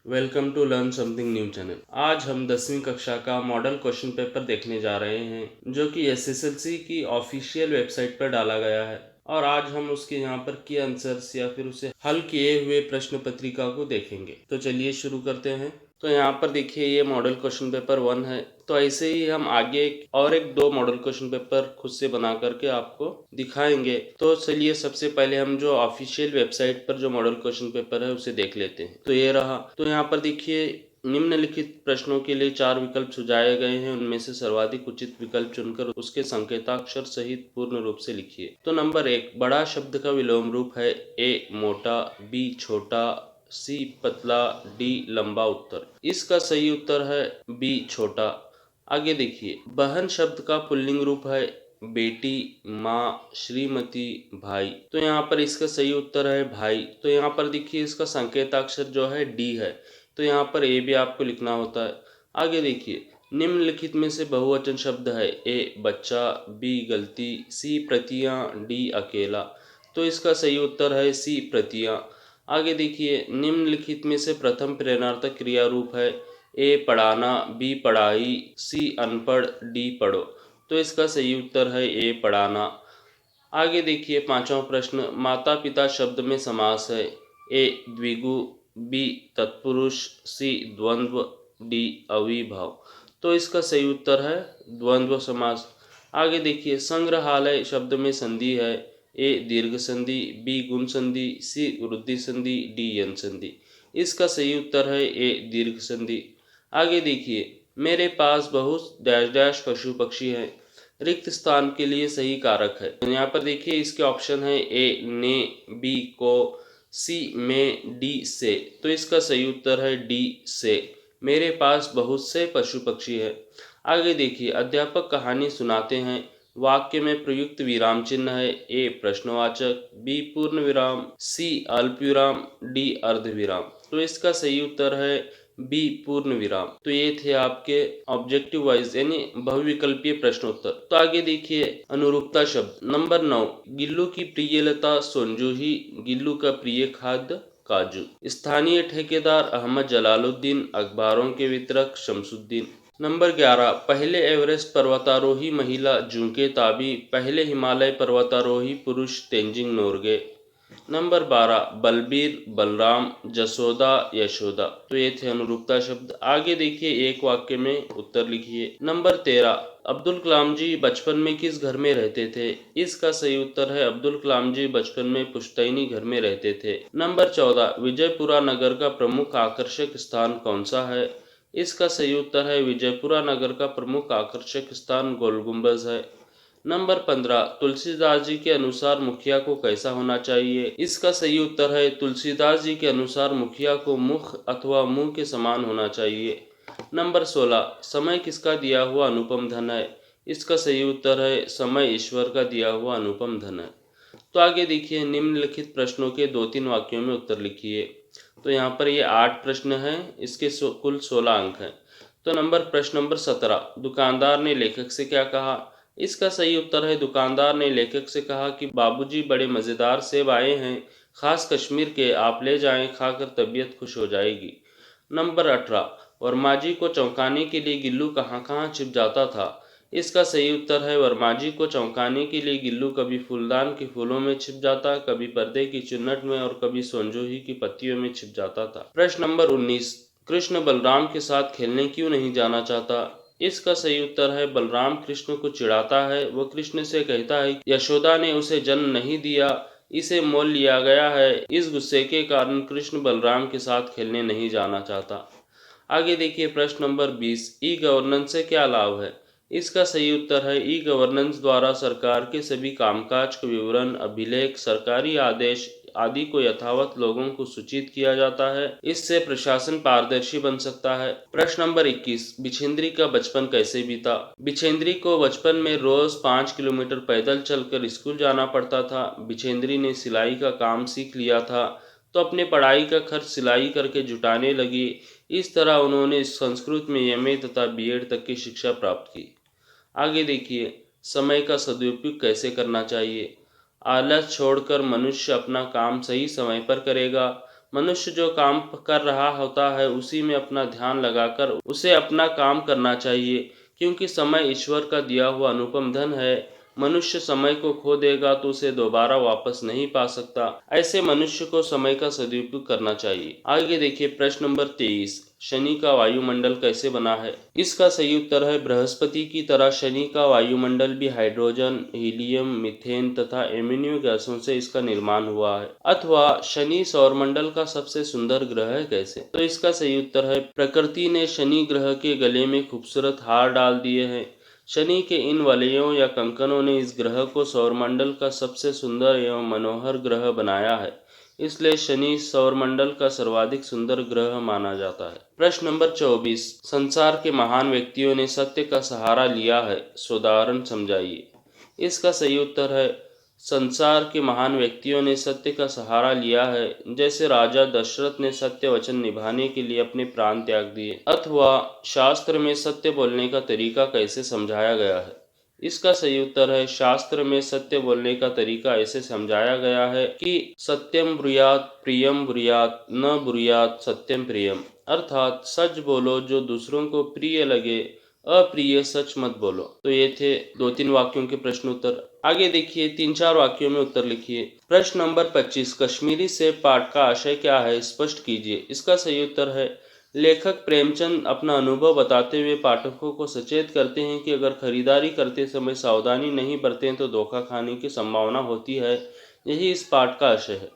Welcome to learn something new channel. आज हम 10वीं कक्षा का मॉडल क्वेश्चन पेपर देखने जा रहे हैं जो कि एसएसएलसी की ऑफिशियल वेबसाइट पर डाला गया है और आज हम उसके यहाँ पर की आंसर्स या फिर उसे हल किए हुए प्रश्न पत्रिका को देखेंगे। तो चलिए शुरू करते हैं। तो यहाँ पर देखिए ये मॉडल क्वेश्चन पेपर 1 है। तो ऐसे ही हम आगे एक दो मॉडल क्वेश्चन पेपर खुद से बना करके आपको दिखाएंगे। तो चलिए सबसे पहले हम जो ऑफिशियल वेबसाइट पर जो मॉडल क्वेश्चन पेपर है उसे देख लेते हैं। तो ये रहा। तो यहाँ पर देखिए निम्नलिखित प्रश्नों के लिए 4 विकल्प सुझाए गए हैं। उनमें से सर्वाधिक उचित विकल्प चुनकर उसके संकेताक्षर सहित पूर्ण रूप से लिखिए। तो नंबर 1, बड़ा शब्द का विलोम रूप है ए मोटा, बी छोटा, सी पतला, डी लंबा। उत्तर इसका सही उत्तर है बी छोटा। आगे देखिए बहन शब्द का पुल्लिंग रूप है बेटी, माँ, श्रीमती, भाई। तो यहाँ पर इसका सही उत्तर है भाई। तो यहाँ पर देखिए इसका संकेताक्षर जो है डी है। तो यहाँ पर ए भी आपको लिखना होता है। आगे देखिए निम्नलिखित में से बहुवचन शब्द है ए बच्चा, बी गलती, सी प्रतियां, डी अकेला। तो इसका सही उत्तर है सी प्रतियां। आगे देखिए निम्नलिखित में से प्रथम प्रेरणार्थक क्रिया रूप है ए पढ़ाना, बी पढ़ाई, सी अनपढ़, डी पढ़ो। तो इसका सही उत्तर है ए पढ़ाना। आगे देखिए पांचवा प्रश्न, माता पिता शब्द में समास है ए द्विगु, बी तत्पुरुष, सी द्वंद्व, डी अविभाव। तो इसका सही उत्तर है द्वंद्व समास। आगे देखिए संग्रहालय शब्द में संधि है ए दीर्घ संधि, बी गुण संधि, सी वृद्धि संधि, डी यन संधि। इसका सही उत्तर है ए दीर्घ संधि। आगे देखिए मेरे पास बहुत डैश डैश पशु पक्षी हैं। रिक्त स्थान के लिए सही कारक है। तो यहाँ पर देखिए इसके ऑप्शन है ए ने, बी को, सी में, डी से। तो इसका सही उत्तर है डी से। मेरे पास बहुत से पशु पक्षी हैं। आगे देखिए अध्यापक कहानी सुनाते हैं। वाक्य में प्रयुक्त विराम चिन्ह है ए प्रश्नवाचक, बी पूर्ण विराम, सी अल्प विराम, डी अर्ध विराम। तो इसका सही उत्तर है बी पूर्ण विराम। तो ये थे आपके ऑब्जेक्टिव वाइज यानी बहुविकल्पीय प्रश्नोत्तर। तो आगे देखिए अनुरूपता शब्द। नंबर 9, गिल्लू की प्रियलता सोनजूही, गिल्लू का प्रिय खाद्य काजू। स्थानीय ठेकेदार अहमद जलालुद्दीन, अखबारों के वितरक शमसुद्दीन। नंबर 11, पहले एवरेस्ट पर्वतारोही महिला जूके ताबी, पहले हिमालय पर्वतारोही पुरुष तेंजिंग नोरगे। नंबर 12, बलबीर, बलराम, जसोदा, यशोदा। तो ये थे अनुरूपता शब्द। आगे देखिए एक वाक्य में उत्तर लिखिए। नंबर 13, अब्दुल कलाम जी बचपन में किस घर में रहते थे? इसका सही उत्तर है अब्दुल कलाम जी बचपन में पुश्तैनी घर में रहते थे। नंबर 14, विजयपुरा नगर का प्रमुख आकर्षक स्थान कौन सा है? इसका सही उत्तर है विजयपुरा नगर का प्रमुख आकर्षक स्थान गोल गुम्बज है। नंबर 15, तुलसीदास जी के अनुसार मुखिया को कैसा होना चाहिए? इसका सही उत्तर है तुलसीदास जी के अनुसार मुखिया को मुख अथवा मुंह के समान होना चाहिए। नंबर 16, समय किसका दिया हुआ अनुपम धन है? इसका सही उत्तर है समय ईश्वर का दिया हुआ अनुपम धन है। तो आगे देखिए निम्नलिखित प्रश्नों के 2-3 वाक्यों में उत्तर लिखिए। तो यहाँ पर ये 8 प्रश्न हैं, इसके कुल 16 अंक हैं। तो प्रश्न नंबर 17, दुकानदार ने लेखक से क्या कहा? इसका सही उत्तर है दुकानदार ने लेखक से कहा कि बाबूजी बड़े मज़ेदार सेब आए हैं, खास कश्मीर के, आप ले जाएं, खाकर तबीयत खुश हो जाएगी। नंबर 18, वर्मा जी को चौंकाने के लिए गिल्लू कहाँ कहाँ छिप जाता था? इसका सही उत्तर है वर्मा जी को चौंकाने के लिए गिल्लू कभी फूलदान के फूलों में छिप जाता, कभी पर्दे की चुन्नट में और कभी सोनजूही की पत्तियों में छिप जाता था। प्रश्न नंबर 19, कृष्ण बलराम के साथ खेलने क्यों नहीं जाना चाहता? इसका सही उत्तर है बलराम कृष्ण को चिढ़ाता है। वह कृष्ण से कहता है यशोदा ने उसे जन्म नहीं दिया, इसे मोल लिया गया है। इस गुस्से के कारण कृष्ण बलराम के साथ खेलने नहीं जाना चाहता। आगे देखिए प्रश्न नंबर 20, ई गवर्नेंस से क्या लाभ है? इसका सही उत्तर है ई गवर्नेंस द्वारा सरकार के सभी कामकाज का विवरण, अभिलेख, सरकारी आदेश आदि को यथावत लोगों को सूचित किया जाता है। इससे प्रशासन पारदर्शी बन सकता है। प्रश्न नंबर 21, बिछेंद्री का बचपन कैसे बीता? बिछेंद्री को बचपन में रोज 5 किलोमीटर पैदल चलकर स्कूल जाना पड़ता था। बिछेंद्री ने सिलाई का काम सीख लिया था तो अपने पढ़ाई का खर्च सिलाई करके जुटाने लगी। इस तरह उन्होंने संस्कृत में एमए तथा बीएड तक की शिक्षा प्राप्त की। आगे देखिए समय का सदुपयोग कैसे करना चाहिए? आलस छोड़कर मनुष्य अपना काम सही समय पर करेगा। मनुष्य जो काम कर रहा होता है उसी में अपना ध्यान लगाकर उसे अपना काम करना चाहिए, क्योंकि समय ईश्वर का दिया हुआ अनुपम धन है। मनुष्य समय को खो देगा तो उसे दोबारा वापस नहीं पा सकता। ऐसे मनुष्य को समय का सदुपयोग करना चाहिए। आगे देखिए प्रश्न नंबर 23, शनि का वायुमंडल कैसे बना है? इसका सही उत्तर है बृहस्पति की तरह शनि का वायुमंडल भी हाइड्रोजन, हीलियम, मीथेन तथा एमोनियो गैसों से इसका निर्माण हुआ है। अथवा शनि सौरमंडल का सबसे सुंदर ग्रह है कैसे? तो इसका सही उत्तर है प्रकृति ने शनि ग्रह के गले में खूबसूरत हार डाल दिए हैं। शनि के इन वलयों या कंकनों ने इस ग्रह को सौरमंडल का सबसे सुंदर एवं मनोहर ग्रह बनाया है। इसलिए शनि सौरमंडल का सर्वाधिक सुंदर ग्रह माना जाता है। प्रश्न नंबर 24, संसार के महान व्यक्तियों ने सत्य का सहारा लिया है, उदाहरण समझाइए। इसका सही उत्तर है संसार के महान व्यक्तियों ने सत्य का सहारा लिया है। जैसे राजा दशरथ ने सत्य वचन निभाने के लिए अपने प्राण त्याग दिए। अथवा शास्त्र में सत्य बोलने का तरीका कैसे समझाया गया है? इसका सही उत्तर है शास्त्र में सत्य बोलने का तरीका ऐसे समझाया गया है कि सत्यम ब्रूयात प्रियम ब्रूयात न ब्रूयात सत्यम प्रियम, अर्थात सच बोलो जो दूसरों को प्रिय लगे, अप्रिय सच मत बोलो। तो ये थे 2-3 वाक्यों के प्रश्न उत्तर। आगे देखिए 3-4 वाक्यों में उत्तर लिखिए। प्रश्न नंबर 25, कश्मीरी सेब पाठ का आशय क्या है, स्पष्ट कीजिए। इसका सही उत्तर है लेखक प्रेमचंद अपना अनुभव बताते हुए पाठकों को सचेत करते हैं कि अगर खरीदारी करते समय सावधानी नहीं बरतें तो धोखा खाने की संभावना होती है। यही इस पाठ का आशय है।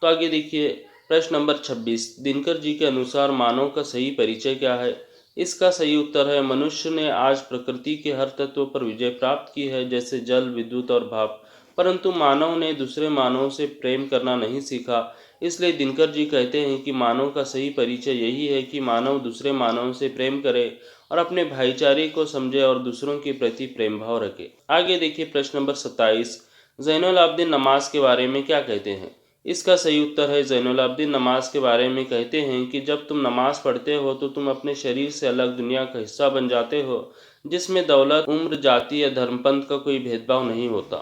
तो आगे देखिए प्रश्न नंबर 26, दिनकर जी के अनुसार मानव का सही परिचय क्या है? इसका सही उत्तर है मनुष्य ने आज प्रकृति के हर तत्व पर विजय प्राप्त की है, जैसे जल, विद्युत और भाप, परंतु मानव ने दूसरे मानव से प्रेम करना नहीं सीखा। इसलिए दिनकर जी कहते हैं कि मानव का सही परिचय यही है कि मानव दूसरे मानव से प्रेम करे और अपने भाईचारे को समझे और दूसरों के प्रति प्रेम भाव रखे। आगे देखिए प्रश्न नंबर 27, ज़ैनुल आबदीन नमाज के बारे में क्या कहते हैं? इसका सही उत्तर है ज़ैनुल आबदीन नमाज के बारे में कहते हैं कि जब तुम नमाज पढ़ते हो तो तुम अपने शरीर से अलग दुनिया का हिस्सा बन जाते हो, जिसमें दौलत, उम्र, जाति या धर्मपंथ का कोई भेदभाव नहीं होता।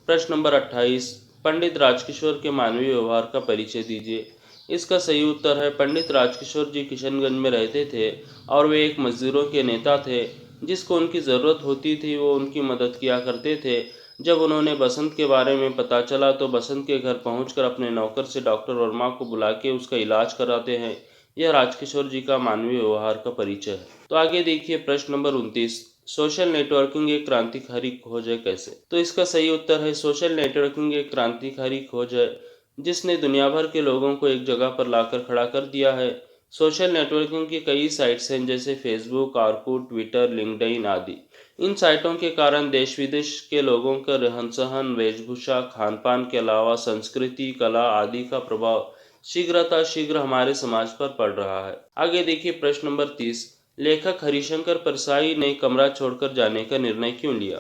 प्रश्न नंबर 28, पंडित राजकिशोर के मानवीय व्यवहार का परिचय दीजिए। इसका सही उत्तर है पंडित राजकिशोर जी किशनगंज में रहते थे और वे एक मजदूरों के नेता थे। जिसको उनकी ज़रूरत होती थी वो उनकी मदद किया करते थे। जब उन्होंने बसंत के बारे में पता चला तो बसंत के घर पहुंचकर अपने नौकर से डॉक्टर वर्मा को बुला के उसका इलाज कराते हैं। यह राजकिशोर जी का मानवीय व्यवहार का परिचय है। तो आगे देखिए प्रश्न नंबर 29, सोशल नेटवर्किंग एक क्रांतिकारी खोज है कैसे? तो इसका सही उत्तर है सोशल नेटवर्किंग एक क्रांतिकारी खोज है जिसने दुनिया भर के लोगों को एक जगह पर लाकर खड़ा कर दिया है। सोशल नेटवर्किंग की कई साइट्स हैं जैसे फेसबुक, ऑरकुट, ट्विटर, लिंक्डइन आदि। इन साइटों के कारण देश विदेश के लोगों का रहन सहन, वेशभूषा, खान पान के अलावा संस्कृति, कला आदि का प्रभाव शीघ्र हमारे समाज पर पड़ रहा है। आगे देखिए प्रश्न नंबर 30, लेखक हरिशंकर परसाई ने कमरा छोड़कर जाने का निर्णय क्यों लिया?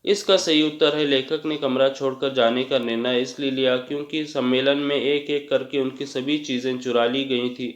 इसका सही उत्तर है लेखक ने कमरा छोड़कर जाने का निर्णय इसलिए लिया क्योंकि सम्मेलन में एक एक करके उनकी सभी चीज़ें चुरा ली गई थी।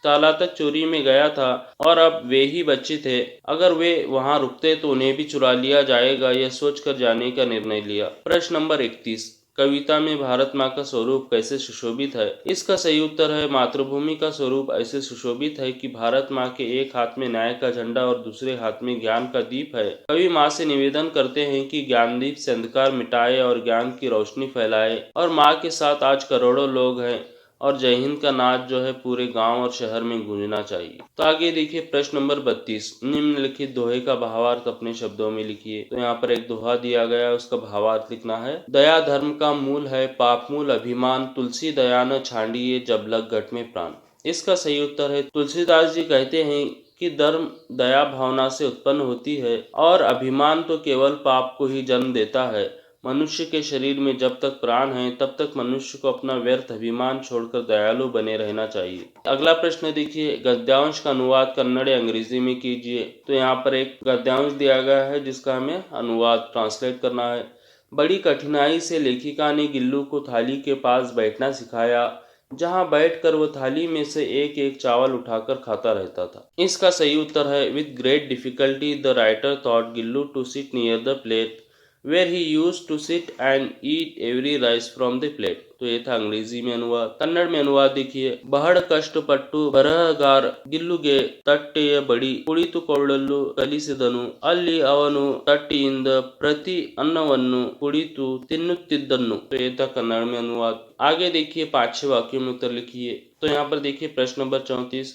ताला तक चोरी में गया था और अब वे ही बच्चे थे। अगर वे वहां रुकते तो उन्हें भी चुरा लिया जाएगा, यह सोचकर जाने का निर्णय लिया। प्रश्न नंबर 31, कविता में भारत माँ का स्वरूप कैसे सुशोभित है? इसका सही उत्तर है मातृभूमि का स्वरूप ऐसे सुशोभित है कि भारत माँ के एक हाथ में न्याय का झंडा और दूसरे हाथ में ज्ञान का दीप है। कवि माँ से निवेदन करते हैं कि ज्ञान दीप से अंधकार मिटाए और ज्ञान की रोशनी फैलाए। और माँ के साथ आज करोड़ों लोग हैं और जय हिंद का नाच जो है पूरे गांव और शहर में गूंजना चाहिए। तो आगे देखिए प्रश्न नंबर 32, निम्नलिखित दोहे का भावार्थ अपने शब्दों में लिखिए। तो यहाँ पर एक दोहा दिया गया है, उसका भावार्थ लिखना है। दया धर्म का मूल है, पाप मूल अभिमान, तुलसी दया न छांडिए, जब लग घट में प्राण। इसका सही उत्तर है तुलसीदास जी कहते हैं कि धर्म दया भावना से उत्पन्न होती है और अभिमान तो केवल पाप को ही जन्म देता है। मनुष्य के शरीर में जब तक प्राण है तब तक मनुष्य को अपना व्यर्थ अभिमान छोड़कर दयालु बने रहना चाहिए। अगला प्रश्न देखिए, गद्यांश का अनुवाद कन्नड़ या अंग्रेजी में कीजिए। तो यहाँ पर एक गद्यांश दिया गया है जिसका हमें अनुवाद ट्रांसलेट करना है। बड़ी कठिनाई से लेखिका ने गिल्लू को थाली के पास बैठना सिखाया, जहाँ बैठकर वो थाली में से एक एक चावल उठाकर खाता रहता था। इसका सही उत्तर है with great difficulty the writer thought Gillu to sit near the plate where he used to sit and eat every rice from the plate। तो ये था अंग्रेजी में अनुवाद। कन्नड़ में अनुवाद देखिए। ಬಹಳ ಕಷ್ಟಪಟ್ಟು ಬರಹಗಾರ ಗಿಲ್ಲುಗೆ ತಟ್ಟೆಯ ಬಡಿ ಕುಳಿತುಕೊಳ್ಳಲು ಕಲಿಸಿದನು। ಅಲ್ಲಿ ಅವನು ತಟ್ಟೆಯಿಂದ ಪ್ರತಿ ಅನ್ನವನ್ನು ಕುಳಿತು ತಿನ್ನುತ್ತಿದ್ದನು। तो ये था कन्नड़ में अनुवाद। आगे देखिए 5 वाक्यों में उत्तर लिखिए। तो यहाँ पर देखिए प्रश्न नंबर 34,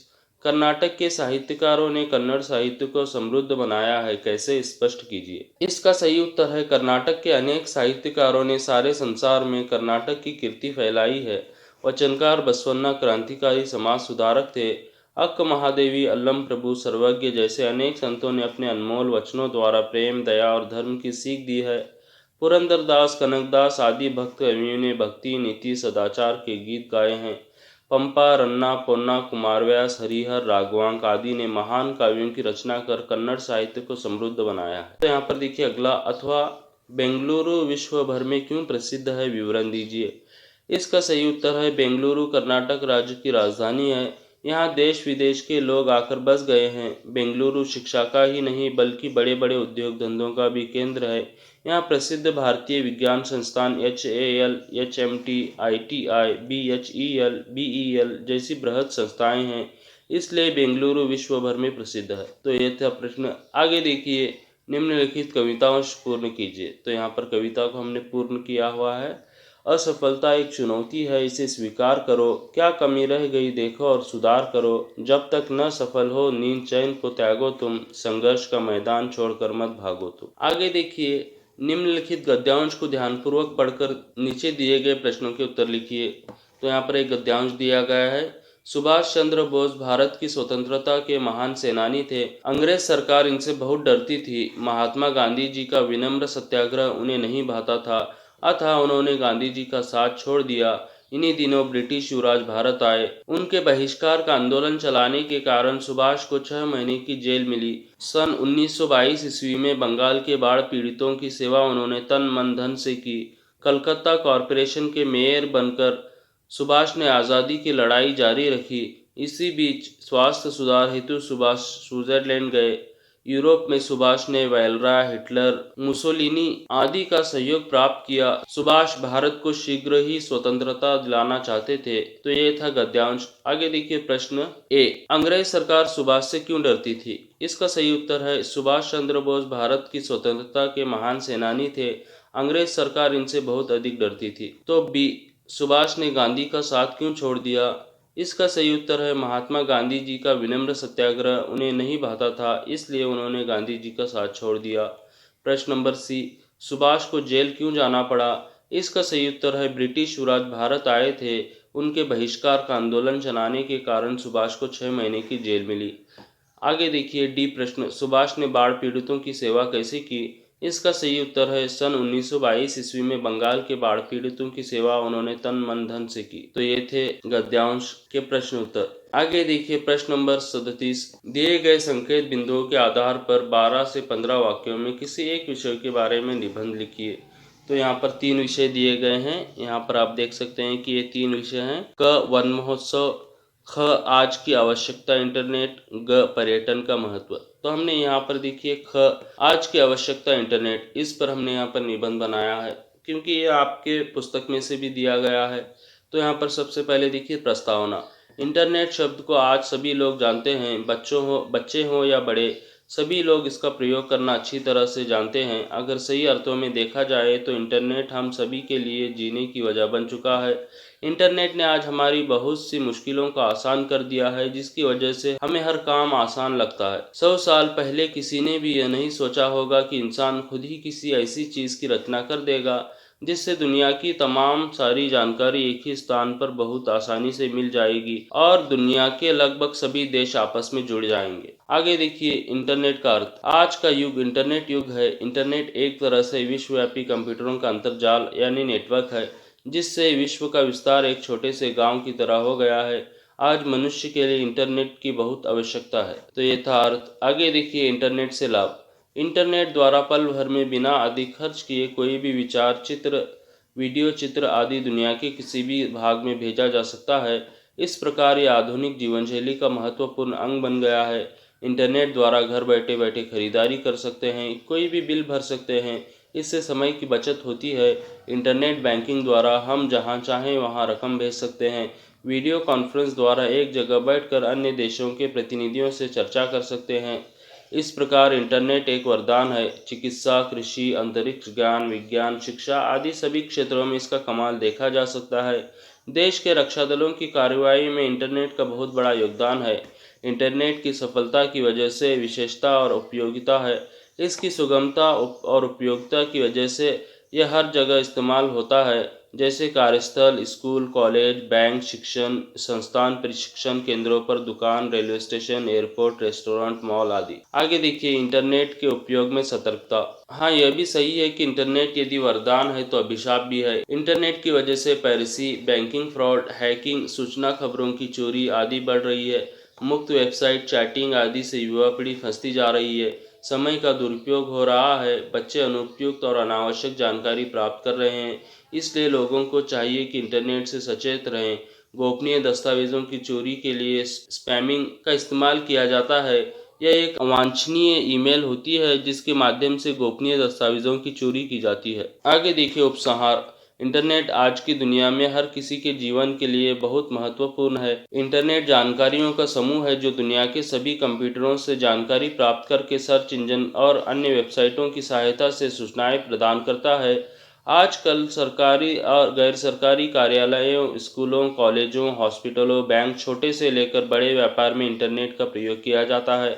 कर्नाटक के साहित्यकारों ने कन्नड़ साहित्य को समृद्ध बनाया है, कैसे स्पष्ट कीजिए। इसका सही उत्तर है, कर्नाटक के अनेक साहित्यकारों ने सारे संसार में कर्नाटक की कीर्ति फैलाई है। वचनकार बसवन्ना क्रांतिकारी समाज सुधारक थे। अक्क महादेवी, अल्लम प्रभु, सर्वज्ञ जैसे अनेक संतों ने अपने अनमोल वचनों द्वारा प्रेम, दया और धर्म की सीख दी है। पुरंदरदास, कनकदास आदि भक्त कवियों ने भक्ति, नीति, सदाचार के गीत गाए हैं। पंपा, रन्ना, पोन्ना, कुमारव्यास, हरिहर, राघवांक आदि ने महान काव्यों की रचना कर कन्नड़ साहित्य को समृद्ध बनाया है। तो यहाँ पर देखिए अगला, अथवा बेंगलुरु विश्व भर में क्यों प्रसिद्ध है, विवरण दीजिए। इसका सही उत्तर है, बेंगलुरु कर्नाटक राज्य की राजधानी है। यहाँ देश विदेश के लोग आकर बस गए हैं। बेंगलुरु शिक्षा का ही नहीं बल्कि बड़े बड़े उद्योग धंधों का भी केंद्र है। यहाँ प्रसिद्ध भारतीय विज्ञान संस्थान HAL, HMT, ITI, BHEL, BEL जैसी बृहद संस्थाएं हैं, इसलिए बेंगलुरु विश्व भर में प्रसिद्ध है। तो ये था प्रश्न। आगे देखिए, निम्नलिखित कवितांश पूर्ण कीजिए। तो यहाँ पर कविता को हमने पूर्ण किया हुआ है। असफलता एक चुनौती है, इसे स्वीकार करो। क्या कमी रह गई देखो और सुधार करो। जब तक न सफल हो नींद चैन को त्यागो तुम। संघर्ष का मैदान छोड़कर मत भागो तुम। आगे देखिए, निम्नलिखित गद्यांश को ध्यानपूर्वक पढ़कर नीचे दिए गए प्रश्नों के उत्तर लिखिए। तो यहाँ पर एक गद्यांश दिया गया है। सुभाष चंद्र बोस भारत की स्वतंत्रता के महान सेनानी थे। अंग्रेज सरकार इनसे बहुत डरती थी। महात्मा गांधी जी का विनम्र सत्याग्रह उन्हें नहीं भाता था, अतः उन्होंने गांधी जी का साथ छोड़ दिया। इन्हीं दिनों ब्रिटिश युवराज भारत आए। उनके बहिष्कार का आंदोलन चलाने के कारण सुभाष को 6 महीने की जेल मिली। सन 1922 ईस्वी में बंगाल के बाढ़ पीड़ितों की सेवा उन्होंने तन मन धन से की। कलकत्ता कॉरपोरेशन के मेयर बनकर सुभाष ने आज़ादी की लड़ाई जारी रखी। इसी बीच स्वास्थ्य सुधार हेतु सुभाष स्विट्जरलैंड गए। यूरोप में सुभाष ने वेलरा, हिटलर, मुसोलिनी आदि का सहयोग प्राप्त किया। सुभाष भारत को शीघ्र ही स्वतंत्रता दिलाना चाहते थे। तो ये था गद्यांश। आगे देखिए प्रश्न ए, अंग्रेज सरकार सुभाष से क्यों डरती थी। इसका सही उत्तर है, सुभाष चंद्र बोस भारत की स्वतंत्रता के महान सेनानी थे। अंग्रेज सरकार इनसे बहुत अधिक डरती थी। तो बी, सुभाष ने गांधी का साथ क्यों छोड़ दिया। इसका सही उत्तर है, महात्मा गांधी जी का विनम्र सत्याग्रह उन्हें नहीं भाता था, इसलिए उन्होंने गांधी जी का साथ छोड़ दिया। प्रश्न नंबर सी, सुभाष को जेल क्यों जाना पड़ा। इसका सही उत्तर है, ब्रिटिश युवराज भारत आए थे। उनके बहिष्कार का आंदोलन चलाने के कारण सुभाष को 6 महीने की जेल मिली। आगे देखिए डी प्रश्न, सुभाष ने बाढ़ पीड़ितों की सेवा कैसे की। इसका सही उत्तर है, सन 1922 ईस्वी में बंगाल के बाढ़ पीड़ितों की सेवा उन्होंने तन मन धन से की। तो ये थे गद्यांश के प्रश्न उत्तर। आगे देखिए प्रश्न नंबर 37, दिए गए संकेत बिंदुओं के आधार पर 12 से 15 वाक्यों में किसी एक विषय के बारे में निबंध लिखिए। तो यहाँ पर 3 विषय दिए गए हैं। यहाँ पर आप देख सकते हैं कि ये 3 विषय हैं। क, वन महोत्सव, ख, आज की आवश्यकता इंटरनेट, ग, पर्यटन का महत्व। तो हमने यहाँ पर देखिए ख, आज की आवश्यकता इंटरनेट, इस पर हमने यहाँ पर निबंध बनाया है क्योंकि ये आपके पुस्तक में से भी दिया गया है। तो यहाँ पर सबसे पहले देखिए प्रस्तावना। इंटरनेट शब्द को आज सभी लोग जानते हैं, बच्चे हों या बड़े, सभी लोग इसका प्रयोग करना अच्छी तरह से जानते हैं। अगर सही अर्थों में देखा जाए तो इंटरनेट हम सभी के लिए जीने की वजह बन चुका है। इंटरनेट ने आज हमारी बहुत सी मुश्किलों को आसान कर दिया है, जिसकी वजह से हमें हर काम आसान लगता है। 100 साल पहले किसी ने भी यह नहीं सोचा होगा कि इंसान खुद ही किसी ऐसी चीज़ की रचना कर देगा जिससे दुनिया की तमाम सारी जानकारी एक ही स्थान पर बहुत आसानी से मिल जाएगी और दुनिया के लगभग सभी देश आपस में जुड़ जाएंगे। आगे देखिए इंटरनेट का अर्थ। आज का युग इंटरनेट युग है। इंटरनेट एक तरह से विश्वव्यापी कंप्यूटरों का अंतर्जाल यानी नेटवर्क है, जिससे विश्व का विस्तार एक छोटे से गांव की तरह हो गया है। आज मनुष्य के लिए इंटरनेट की बहुत आवश्यकता है। तो ये था अर्थ। आगे देखिए इंटरनेट से लाभ। इंटरनेट द्वारा पल भर में बिना अधिक खर्च किए कोई भी विचार, चित्र, वीडियो चित्र आदि दुनिया के किसी भी भाग में भेजा जा सकता है। इस प्रकार ये आधुनिक जीवन शैली का महत्वपूर्ण अंग बन गया है। इंटरनेट द्वारा घर बैठे बैठे खरीदारी कर सकते हैं, कोई भी बिल भर सकते हैं, इससे समय की बचत होती है। इंटरनेट बैंकिंग द्वारा हम जहां चाहें वहां रकम भेज सकते हैं। वीडियो कॉन्फ्रेंस द्वारा एक जगह बैठकर अन्य देशों के प्रतिनिधियों से चर्चा कर सकते हैं। इस प्रकार इंटरनेट एक वरदान है। चिकित्सा, कृषि, अंतरिक्ष ज्ञान, विज्ञान, शिक्षा आदि सभी क्षेत्रों में इसका कमाल देखा जा सकता है। देश के रक्षा दलों की कार्रवाई में इंटरनेट का बहुत बड़ा योगदान है। इंटरनेट की सफलता की वजह से विशेषता और उपयोगिता है। इसकी सुगमता और उपयोगिता की वजह से यह हर जगह इस्तेमाल होता है, जैसे कार्यस्थल, स्कूल, कॉलेज, बैंक, शिक्षण संस्थान, प्रशिक्षण केंद्रों पर, दुकान, railway station, airport, restaurant, mall आदि। आगे देखिए इंटरनेट के उपयोग में सतर्कता। हाँ, यह भी सही है कि इंटरनेट यदि वरदान है तो अभिशाप भी है। इंटरनेट की वजह से पायरेसी, बैंकिंग फ्रॉड, हैकिंग, सूचना खबरों की चोरी आदि बढ़ रही है। मुक्त वेबसाइट, चैटिंग आदि से युवा पीढ़ी फंसती जा रही है। समय का दुरुपयोग हो रहा है। बच्चे अनुपयुक्त और अनावश्यक जानकारी प्राप्त कर रहे हैं। इसलिए लोगों को चाहिए कि इंटरनेट से सचेत रहें। गोपनीय दस्तावेज़ों की चोरी के लिए स्पैमिंग का इस्तेमाल किया जाता है। यह एक अवांछनीय ईमेल होती है जिसके माध्यम से गोपनीय दस्तावेज़ों की चोरी की जाती है। आगे देखिए उपसंहार। इंटरनेट आज की दुनिया में हर किसी के जीवन के लिए बहुत महत्वपूर्ण है। इंटरनेट जानकारियों का समूह है जो दुनिया के सभी कंप्यूटरों से जानकारी प्राप्त करके सर्च इंजन और अन्य वेबसाइटों की सहायता से सूचनाएं प्रदान करता है। आजकल सरकारी और गैर सरकारी कार्यालयों, स्कूलों, कॉलेजों, हॉस्पिटलों, बैंक, छोटे से लेकर बड़े व्यापार में इंटरनेट का प्रयोग किया जाता है।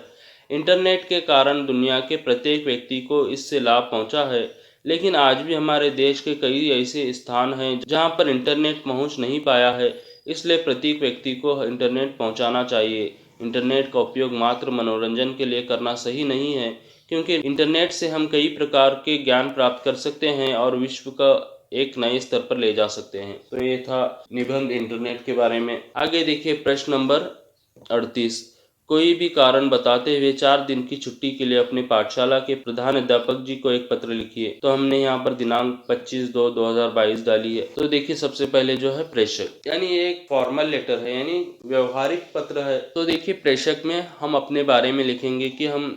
इंटरनेट के कारण दुनिया के प्रत्येक व्यक्ति को इससे लाभ पहुंचा है। लेकिन आज भी हमारे देश के कई ऐसे स्थान हैं जहां पर इंटरनेट पहुंच नहीं पाया है। इसलिए प्रत्येक व्यक्ति को इंटरनेट पहुंचाना चाहिए। इंटरनेट का उपयोग मात्र मनोरंजन के लिए करना सही नहीं है, क्योंकि इंटरनेट से हम कई प्रकार के ज्ञान प्राप्त कर सकते हैं और विश्व का एक नए स्तर पर ले जा सकते हैं। तो ये था निबंध इंटरनेट के बारे में। आगे देखिए प्रश्न नंबर 38। कोई भी कारण बताते हुए 4 दिन की छुट्टी के लिए अपनी पाठशाला के प्रधान अध्यापक जी को एक पत्र लिखिए। तो हमने यहाँ पर दिनांक 25/2/2022 डाली है। तो देखिए सबसे पहले जो है प्रेषक, यानी ये एक फॉर्मल लेटर है, यानी व्यवहारिक पत्र है। तो देखिए प्रेषक में हम अपने बारे में लिखेंगे कि हम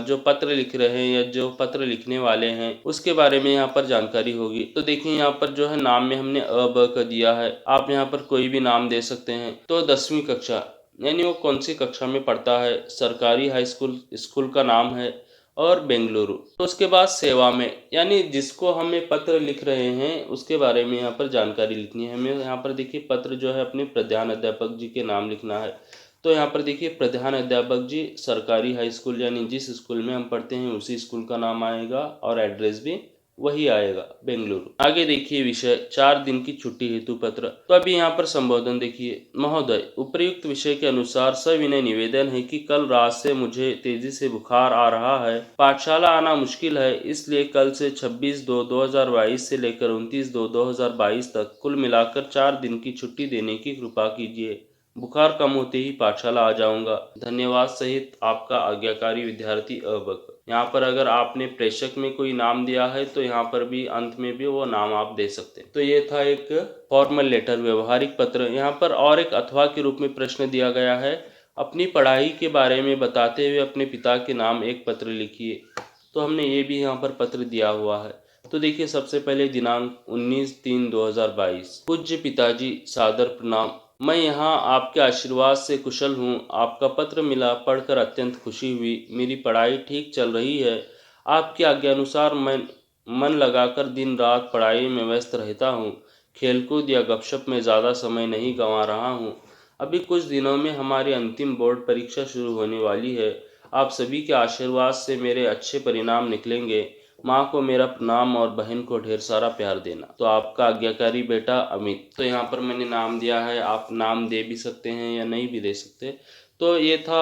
जो पत्र लिख रहे हैं या जो पत्र लिखने वाले हैं उसके बारे में यहाँ पर जानकारी होगी। तो देखिए यहाँ पर जो है नाम में हमने अ ब क दिया है। आप यहाँ पर कोई भी नाम दे सकते हैं। तो 10वीं कक्षा, यानी वो कौन सी कक्षा में पढ़ता है, सरकारी हाई स्कूल स्कूल का नाम है और बेंगलुरु। तो उसके बाद सेवा में, यानी जिसको हमें पत्र लिख रहे हैं उसके बारे में यहाँ पर जानकारी लिखनी है। हमें यहाँ पर देखिए पत्र जो है अपने प्रधान अध्यापक जी के नाम लिखना है। तो यहाँ पर देखिए प्रधान अध्यापक जी, सरकारी हाई स्कूल, यानी जिस स्कूल में हम पढ़ते हैं उसी स्कूल का नाम आएगा और एड्रेस भी वही आएगा, बेंगलुरु। आगे देखिए विषय, 4 दिन की छुट्टी हेतु पत्र। तो अभी यहाँ पर संबोधन देखिए। महोदय, उपर्युक्त विषय के अनुसार सविनय निवेदन है कि कल रात से मुझे तेजी से बुखार आ रहा है। पाठशाला आना मुश्किल है, इसलिए कल से 26/2/2022 से लेकर 29/2/2022 तक कुल मिलाकर 4 दिन की छुट्टी देने की कृपा कीजिए। बुखार कम होते ही पाठशाला आ जाऊंगा। धन्यवाद सहित आपका आज्ञाकारी विद्यार्थी अबक। यहाँ पर अगर आपने प्रेषक में कोई नाम दिया है तो यहाँ पर भी अंत में भी वो नाम आप दे सकते हैं। तो ये था एक फॉर्मल लेटर, व्यवहारिक पत्र। यहाँ पर और एक अथवा के रूप में प्रश्न दिया गया है, अपनी पढ़ाई के बारे में बताते हुए अपने पिता के नाम एक पत्र लिखिए। तो हमने ये भी यहाँ पर पत्र दिया हुआ है। तो देखिए सबसे पहले दिनांक 19/3/2022। पूज्य पिताजी, सादर प्रणाम। मैं यहाँ आपके आशीर्वाद से कुशल हूँ। आपका पत्र मिला, पढ़कर अत्यंत खुशी हुई। मेरी पढ़ाई ठीक चल रही है। आपकी आज्ञानुसार मैं मन लगाकर दिन रात पढ़ाई में व्यस्त रहता हूँ। खेलकूद या गपशप में ज़्यादा समय नहीं गंवा रहा हूँ। अभी कुछ दिनों में हमारी अंतिम बोर्ड परीक्षा शुरू होने वाली है। आप सभी के आशीर्वाद से मेरे अच्छे परिणाम निकलेंगे। माँ को मेरा प्रणाम और बहन को ढेर सारा प्यार देना। तो आपका आज्ञाकारी बेटा अमित। तो यहाँ पर मैंने नाम दिया है, आप नाम दे भी सकते हैं या नहीं भी दे सकते। तो ये था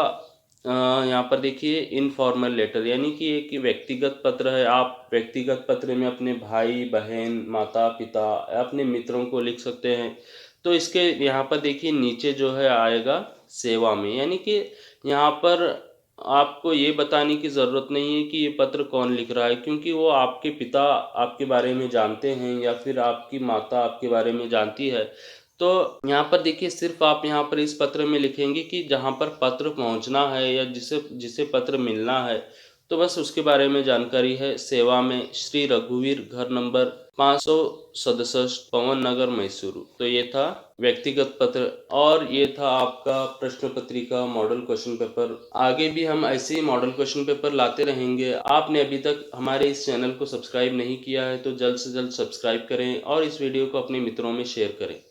यहाँ पर देखिए इनफॉर्मल लेटर, यानी कि एक व्यक्तिगत पत्र है। आप व्यक्तिगत पत्र में अपने भाई बहन, माता पिता, अपने मित्रों को लिख सकते हैं। तो इसके यहाँ पर देखिए नीचे जो है आएगा सेवा में, यानी कि यहाँ पर आपको ये बताने की ज़रूरत नहीं है कि ये पत्र कौन लिख रहा है, क्योंकि वो आपके पिता आपके बारे में जानते हैं या फिर आपकी माता आपके बारे में जानती है। तो यहाँ पर देखिए सिर्फ आप यहाँ पर इस पत्र में लिखेंगे कि जहाँ पर पत्र पहुँचना है या जिसे जिसे पत्र मिलना है। तो बस उसके बारे में जानकारी है। सेवा में श्री रघुवीर, घर नंबर 567, पवन नगर, मैसूरू। तो ये था व्यक्तिगत पत्र और ये था आपका प्रश्न पत्रिका मॉडल क्वेश्चन पेपर। आगे भी हम ऐसे ही मॉडल क्वेश्चन पेपर लाते रहेंगे। आपने अभी तक हमारे इस चैनल को सब्सक्राइब नहीं किया है तो जल्द से जल्द सब्सक्राइब करें और इस वीडियो को अपने मित्रों में शेयर करें।